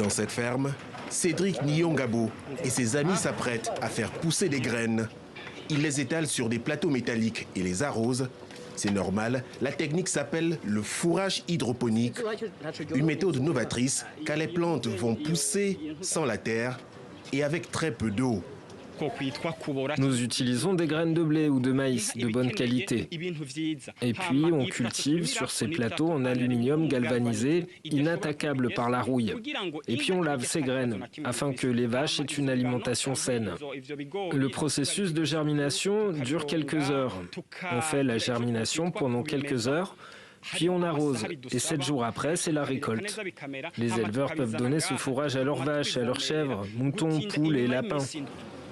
Dans cette ferme, Cédric Nyongabo et ses amis s'apprêtent à faire pousser des graines. Ils les étalent sur des plateaux métalliques et les arrosent. C'est normal, la technique s'appelle le fourrage hydroponique, une méthode novatrice car les plantes vont pousser sans la terre et avec très peu d'eau. Nous utilisons des graines de blé ou de maïs de bonne qualité. Et puis on cultive sur ces plateaux en aluminium galvanisé, inattaquables par la rouille. Et puis on lave ces graines afin que les vaches aient une alimentation saine. Le processus de germination dure quelques heures. On fait la germination pendant quelques heures, puis on arrose. Et 7 jours après, c'est la récolte. Les éleveurs peuvent donner ce fourrage à leurs vaches, à leurs chèvres, moutons, poules et lapins.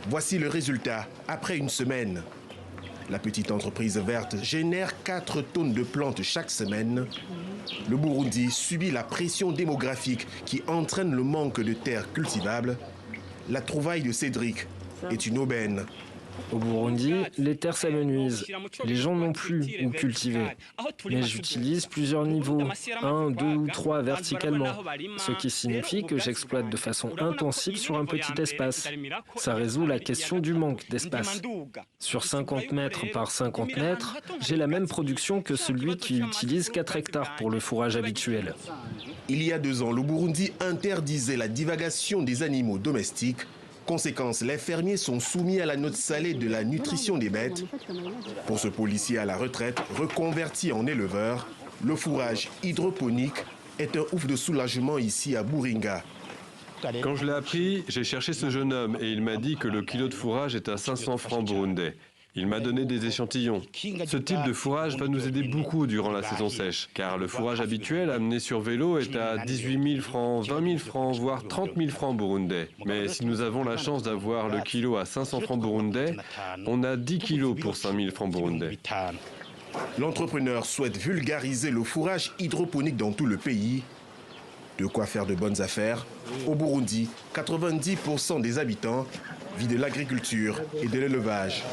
Voici le résultat après une semaine. La petite entreprise verte génère 4 tonnes de plantes chaque semaine. Le Burundi subit la pression démographique qui entraîne le manque de terres cultivables. La trouvaille de Cédric est une aubaine. Au Burundi, les terres s'amenuisent. Les gens n'ont plus où cultiver. Mais j'utilise plusieurs niveaux, 1, 2 ou 3 verticalement, ce qui signifie que j'exploite de façon intensive sur un petit espace. Ça résout la question du manque d'espace. Sur 50 mètres par 50 mètres, j'ai la même production que celui qui utilise 4 hectares pour le fourrage habituel. Il y a 2 ans, le Burundi interdisait la divagation des animaux domestiques. Conséquence, les fermiers sont soumis à la note salée de la nutrition des bêtes. Pour ce policier à la retraite, reconverti en éleveur, le fourrage hydroponique est un ouf de soulagement ici à Buringa. Quand je l'ai appris, j'ai cherché ce jeune homme et il m'a dit que le kilo de fourrage est à 500 francs burundais. Il m'a donné des échantillons. Ce type de fourrage va nous aider beaucoup durant la saison sèche, car le fourrage habituel amené sur vélo est à 18 000 francs, 20 000 francs, voire 30 000 francs burundais. Mais si nous avons la chance d'avoir le kilo à 500 francs burundais, on a 10 kilos pour 5 000 francs burundais. L'entrepreneur souhaite vulgariser le fourrage hydroponique dans tout le pays. De quoi faire de bonnes affaires. Au Burundi, 90% des habitants vivent de l'agriculture et de l'élevage.